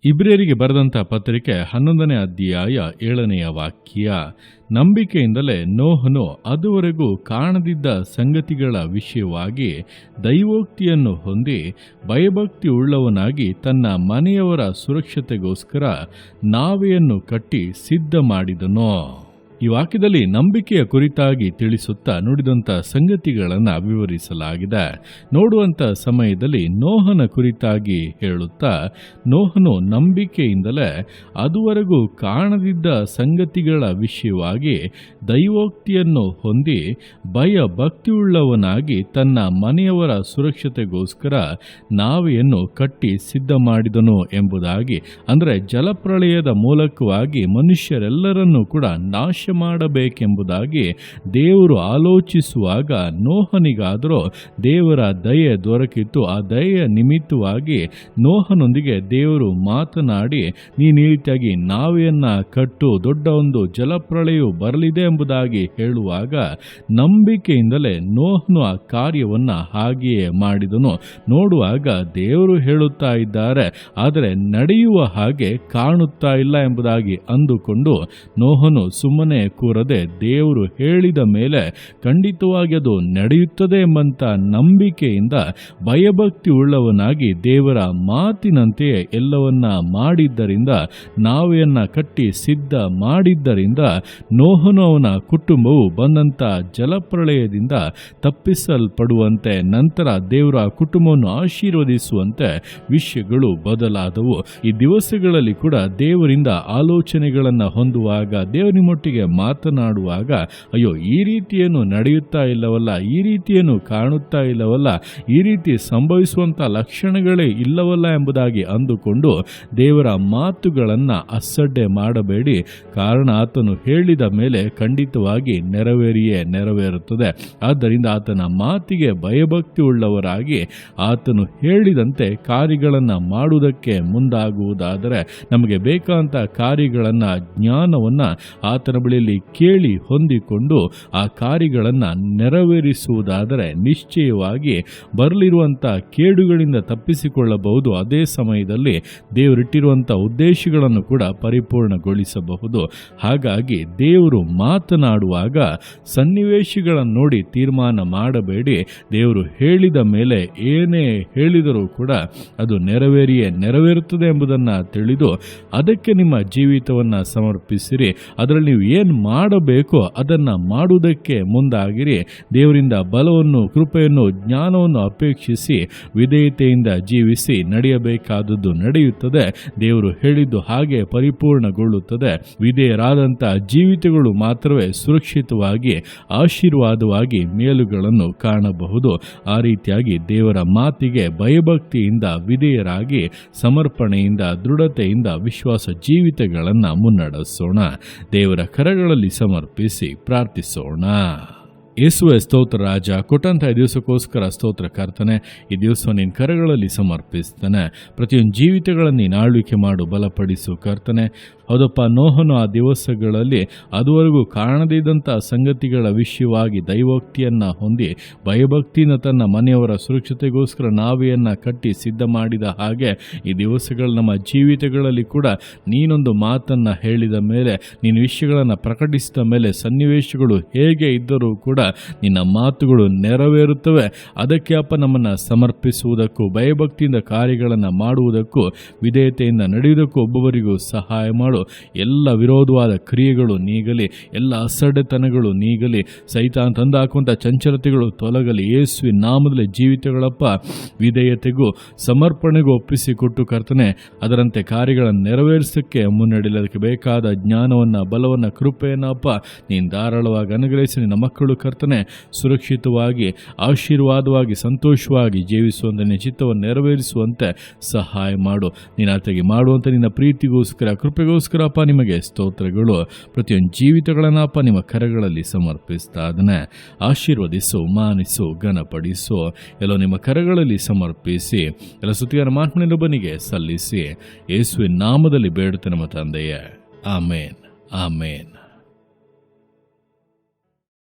ಇಬ್ರಿಯರಿಗೆ ಬರೆದಂಥ ಪತ್ರಿಕೆ 11ನೇ ಅಧ್ಯಾಯ 7ನೆಯ ವಾಕ್ಯ. ನಂಬಿಕೆಯಿಂದಲೇ ನೋಹನು ಅದುವರೆಗೂ ಕಾಣದಿದ್ದ ಸಂಗತಿಗಳ ವಿಷಯವಾಗಿ ದೈವೋಕ್ತಿಯನ್ನು ಹೊಂದಿ ಭಯಭಕ್ತಿ ಉಳ್ಳವನಾಗಿ ತನ್ನ ಮನೆಯವರ ಸುರಕ್ಷತೆಗೋಸ್ಕರ ನಾವೆಯನ್ನು ಕಟ್ಟಿ ಸಿದ್ಧ ಮಾಡಿದನು. ಈ ವಾಕ್ಯದಲ್ಲಿ ನಂಬಿಕೆಯ ಕುರಿತಾಗಿ ತಿಳಿಸುತ್ತಾ ನುಡಿದಂಥ ಸಂಗತಿಗಳನ್ನು ವಿವರಿಸಲಾಗಿದೆ. ನೋಡುವಂಥ ಸಮಯದಲ್ಲಿ ನೋಹನ ಕುರಿತಾಗಿ ಹೇಳುತ್ತಾ, ನೋಹನು ನಂಬಿಕೆಯಿಂದಲೇ ಅದುವರೆಗೂ ಕಾಣದಿದ್ದ ಸಂಗತಿಗಳ ವಿಷಯವಾಗಿ ದೈವೋಕ್ತಿಯನ್ನು ಹೊಂದಿ ಭಯ ಭಕ್ತಿಯುಳ್ಳವನಾಗಿ ತನ್ನ ಮನೆಯವರ ಸುರಕ್ಷತೆಗೋಸ್ಕರ ನಾವೆಯನ್ನು ಕಟ್ಟಿ ಸಿದ್ಧ ಮಾಡಿದನು ಎಂಬುದಾಗಿ, ಅಂದರೆ ಜಲಪ್ರಳಯದ ಮೂಲಕವಾಗಿ ಮನುಷ್ಯರೆಲ್ಲರನ್ನೂ ಕೂಡ ನಾಶ ಮಾಡಬೇಕೆಂಬುದಾಗಿ ದೇವರು ಆಲೋಚಿಸುವಾಗ ನೋಹನಿಗಾದರೂ ದೇವರ ದಯೆ ದೊರಕಿತ್ತು. ಆ ದಯೆಯ ನಿಮಿತ್ತವಾಗಿ ನೋಹನೊಂದಿಗೆ ದೇವರು ಮಾತನಾಡಿ, ನೀನು ಈ ರೀತಿಯಾಗಿ ನಾವೆಯನ್ನ ಕಟ್ಟು, ದೊಡ್ಡ ಒಂದು ಜಲಪ್ರಳಯವು ಬರಲಿದೆ ಎಂಬುದಾಗಿ ಹೇಳುವಾಗ ನಂಬಿಕೆಯಿಂದಲೇ ನೋಹನು ಆ ಕಾರ್ಯವನ್ನ ಹಾಗೆಯೇ ಮಾಡಿದನು. ನೋಡುವಾಗ ದೇವರು ಹೇಳುತ್ತಾ ಇದ್ದಾರೆ, ಆದರೆ ನಡೆಯುವ ಹಾಗೆ ಕಾಣುತ್ತಾ ಇಲ್ಲ ಎಂಬುದಾಗಿ ಅಂದುಕೊಂಡು ನೋಹನು ಸುಮ್ಮನೆ ಕೂರದೆ ದೇವರು ಹೇಳಿದ ಮೇಲೆ ಖಂಡಿತವಾಗಿ ಅದು ನಡೆಯುತ್ತದೆ ಎಂಬಂತ ನಂಬಿಕೆಯಿಂದ ಭಯಭಕ್ತಿ ಉಳ್ಳವನಾಗಿ ದೇವರ ಮಾತಿನಂತೆಯೇ ಎಲ್ಲವನ್ನ ಮಾಡಿದ್ದರಿಂದ, ನಾವೆಯನ್ನ ಕಟ್ಟಿ ಸಿದ್ಧ ಮಾಡಿದ್ದರಿಂದ ನೋಹನು ಅವನ ಕುಟುಂಬವು ಬಂದಂತ ಜಲಪ್ರಳಯದಿಂದ ತಪ್ಪಿಸಲ್ಪಡುವಂತೆ, ನಂತರ ದೇವರ ಕುಟುಂಬವನ್ನು ಆಶೀರ್ವದಿಸುವಂತೆ ವಿಷಯಗಳು ಬದಲಾದವು. ಈ ದಿವಸಗಳಲ್ಲಿ ಕೂಡ ದೇವರಿಂದ ಆಲೋಚನೆಗಳನ್ನು ಹೊಂದುವಾಗ, ದೇವರಿನೊಟ್ಟಿಗೆ ಮಾತನಾಡುವಾಗ, ಅಯ್ಯೋ ಈ ರೀತಿಯನ್ನು ನಡೆಯುತ್ತಾ ಇಲ್ಲವಲ್ಲ, ಈ ರೀತಿಯನ್ನು ಕಾಣುತ್ತಾ ಇಲ್ಲವಲ್ಲ, ಈ ರೀತಿ ಸಂಭವಿಸುವಂತ ಲಕ್ಷಣಗಳೇ ಇಲ್ಲವಲ್ಲ ಎಂಬುದಾಗಿ ಅಂದುಕೊಂಡು ದೇವರ ಮಾತುಗಳನ್ನು ಅಸಡ್ಡೆ ಮಾಡಬೇಡಿ. ಕಾರಣ ಆತನು ಹೇಳಿದ ಮೇಲೆ ಖಂಡಿತವಾಗಿ ನೆರವೇರಿಯೇ ನೆರವೇರುತ್ತದೆ. ಆದ್ದರಿಂದ ಆತನ ಮಾತಿಗೆ ಭಯಭಕ್ತಿ ಉಳ್ಳವರಾಗಿ ಆತನು ಹೇಳಿದಂತೆ ಕಾರ್ಯಗಳನ್ನು ಮಾಡುವುದಕ್ಕೆ ಮುಂದಾಗುವುದಾದರೆ, ನಮಗೆ ಬೇಕಾದಂಥ ಕಾರ್ಯಗಳನ್ನು, ಜ್ಞಾನವನ್ನು ಆತನ ಬಳಿಯಲ್ಲಿ ಕೇಳಿ ಹೊಂದಿಕೊಂಡು ಆ ಕಾರ್ಯಗಳನ್ನು ನೆರವೇರಿಸುವುದಾದರೆ ನಿಶ್ಚಯವಾಗಿ ಬರಲಿರುವಂಥ ಕೇಡುಗಳಿಂದ ತಪ್ಪಿಸಿಕೊಳ್ಳಬಹುದು. ಅದೇ ಸಮಯದಲ್ಲಿ ದೇವರಿಟ್ಟಿರುವಂಥ ಉದ್ದೇಶಗಳನ್ನು ಕೂಡ ಪರಿಪೂರ್ಣಗೊಳಿಸಬಹುದು. ಹಾಗಾಗಿ ದೇವರು ಮಾತನಾಡುವಾಗ ಸನ್ನಿವೇಶಗಳನ್ನು ನೋಡಿ ತೀರ್ಮಾನ ಮಾಡಬೇಡಿ. ದೇವರು ಹೇಳಿದ ಮೇಲೆ ಏನೇ ಹೇಳಿದರೂ ಕೂಡ ಅದು ನೆರವೇರಿಯೇ ನೆರವೇರುತ್ತದೆ ಎಂಬುದನ್ನು ತಿಳಿದು ಅದಕ್ಕೆ ನಿಮ್ಮ ಜೀವಿತವನ್ನು ಸಮರ್ಪಿಸಿರಿ. ಅದರಲ್ಲಿ ನೀವು ಏನು ಮಾಡಬೇಕೋ ಅದನ್ನು ಮಾಡುವುದಕ್ಕೆ ಮುಂದಾಗಿರಿ. ದೇವರಿಂದ ಬಲವನ್ನು, ಕೃಪೆಯನ್ನು, ಜ್ಞಾನವನ್ನು ಅಪೇಕ್ಷಿಸಿ ವಿಧೇಯತೆಯಿಂದ ಜೀವಿಸಿ ನಡೆಯಬೇಕಾದದ್ದು ನಡೆಯುತ್ತದೆ. ದೇವರು ಹೇಳಿದ್ದು ಹಾಗೆ ಪರಿಪೂರ್ಣಗೊಳ್ಳುತ್ತದೆ. ವಿಧೇಯರಾದಂಥ ಜೀವಿತಗಳು ಮಾತ್ರವೇ ಸುರಕ್ಷಿತವಾಗಿ, ಆಶೀರ್ವಾದವಾಗಿ ಮೇಲುಗಳನ್ನು ಕಾಣಬಹುದು. ಆ ರೀತಿಯಾಗಿ ದೇವರ ಮಾತಿಗೆ ಭಯಭಕ್ತಿಯಿಂದ ವಿಧೇಯರಾಗಿ ಸಮರ್ಪಣೆಯಿಂದ, ದೃಢತೆಯಿಂದ ವಿಶ್ವಾಸ ಜೀವಿತಗಳನ್ನು ಮುನ್ನಡೆಸೋಣ. ದೇವರ ಕರಗಳಲ್ಲಿ ಸಮರ್ಪಿಸಿ ಪ್ರಾರ್ಥಿಸೋಣ. ಯೇಸುವೆ ಸ್ತೋತ್ರ ರಾಜ, ಕೊಟ್ಟಂಥ ಈ ದಿವಸಕ್ಕೋಸ್ಕರ ಸ್ತೋತ್ರ ಕರ್ತನೆ. ಈ ದಿವಸ ನಿನ್ನ ಕರಗಳಲ್ಲಿ ಸಮರ್ಪಿಸ್ತಾನೆ. ಪ್ರತಿಯೊಂದು ಜೀವಿತಗಳನ್ನು ನೀನು ಆಳ್ವಿಕೆ ಮಾಡು, ಬಲಪಡಿಸು ಕರ್ತನೆ. ಹೌದಪ್ಪ, ನೋಹನು ಆ ದಿವಸಗಳಲ್ಲಿ ಅದುವರೆಗೂ ಕಾಣದಿದ್ದಂಥ ಸಂಗತಿಗಳ ವಿಷಯವಾಗಿ ದೈವೋಕ್ತಿಯನ್ನು ಹೊಂದಿ ಭಯಭಕ್ತಿಯಿಂದ ತನ್ನ ಮನೆಯವರ ಸುರಕ್ಷತೆಗೋಸ್ಕರ ನಾವೆಯನ್ನು ಕಟ್ಟಿ ಸಿದ್ಧ ಮಾಡಿದ ಹಾಗೆ ಈ ದಿವಸಗಳ ನಮ್ಮ ಜೀವಿತಗಳಲ್ಲಿ ಕೂಡ ನೀನೊಂದು ಮಾತನ್ನು ಹೇಳಿದ ಮೇಲೆ, ನೀನು ವಿಷಯಗಳನ್ನು ಪ್ರಕಟಿಸಿದ ಮೇಲೆ ಸನ್ನಿವೇಶಗಳು ಹೇಗೆ ಇದ್ದರೂ ಕೂಡ ನಿನ್ನ ಮಾತುಗಳು ನೆರವೇರುತ್ತವೆ. ಅದಕ್ಕೆ ಅಪ್ಪ ನಮ್ಮನ್ನು ಸಮರ್ಪಿಸುವುದಕ್ಕೂ, ಭಯಭಕ್ತಿಯಿಂದ ಕಾರ್ಯಗಳನ್ನು ಮಾಡುವುದಕ್ಕೂ, ವಿಧೇಯತೆಯಿಂದ ನಡೆಯುವುದಕ್ಕೂ ಒಬ್ಬೊಬ್ಬರಿಗೂ ಸಹಾಯ ಮಾಡು. ಎಲ್ಲ ವಿರೋಧವಾದ ಕ್ರಿಯೆಗಳು ನೀಗಲಿ, ಎಲ್ಲ ಅಸಡ್ಡೆತನಗಳು ನೀಗಲಿ, ಸೈತಾನ ತಂದು ಹಾಕುವಂಥ ಚಂಚಲತೆಗಳು ತೊಲಗಲಿ. ಯೇಸುವಿನ ನಾಮದಲ್ಲಿ ಜೀವಿತಗಳಪ್ಪ ವಿಧೇಯತೆಗೂ ಸಮರ್ಪಣೆಗೂ ಒಪ್ಪಿಸಿಕೊಟ್ಟು ಕರ್ತನೆ, ಅದರಂತೆ ಕಾರ್ಯಗಳನ್ನು ನೆರವೇರಿಸಕ್ಕೆ ಮುನ್ನಡೆಯಲು ಅದಕ್ಕೆ ಬೇಕಾದ ಜ್ಞಾನವನ್ನು, ಬಲವನ್ನು, ಕೃಪೆಯನ್ನು ಅಪ್ಪ ನೀನು ಧಾರಾಳವಾಗಿ ಅನುಗ್ರಹಿಸಿ ನಿನ್ನ ಮಕ್ಕಳು ಕರ್ತನೆ ಸುರಕ್ಷಿತವಾಗಿ, ಆಶೀರ್ವಾದವಾಗಿ, ಸಂತೋಷವಾಗಿ ಜೀವಿಸುವಂತೆ, ನಿನ್ನ ಚಿತ್ತವನ್ನು ನೆರವೇರಿಸುವಂತೆ ಸಹಾಯ ಮಾಡು. ನೀನು ಆತಗೆ ಮಾಡುವಂಥ ನಿನ್ನ ಪ್ರೀತಿಗೋಸ್ಕರ, ಕೃಪೆಗೋಸ್ಕರ ಅಪ್ಪ ನಿಮಗೆ ಸ್ತೋತ್ರಗಳು. ಪ್ರತಿಯೊಂದು ಜೀವಿತಗಳನ್ನಪ್ಪ ನಿಮ್ಮ ಕರಗಳಲ್ಲಿ ಸಮರ್ಪಿಸ್ತಾ ಅದನ್ನೇ ಆಶೀರ್ವದಿಸು, ಮಾನಿಸು, ಘನಪಡಿಸು. ಎಲ್ಲೋ ನಿಮ್ಮ ಕರಗಳಲ್ಲಿ ಸಮರ್ಪಿಸಿ ಎಲ್ಲ ಸ್ತುತಿಗಾರ ಮಾತ್ಮನೊಬ್ಬನಿಗೆ ಸಲ್ಲಿಸಿ ಯೇಸುವಿನ ನಾಮದಲ್ಲಿ ಬೇಡುತ್ತೆ ನಮ್ಮ ತಂದೆಯೇ. ಆಮೇನ್, ಆಮೇನ್.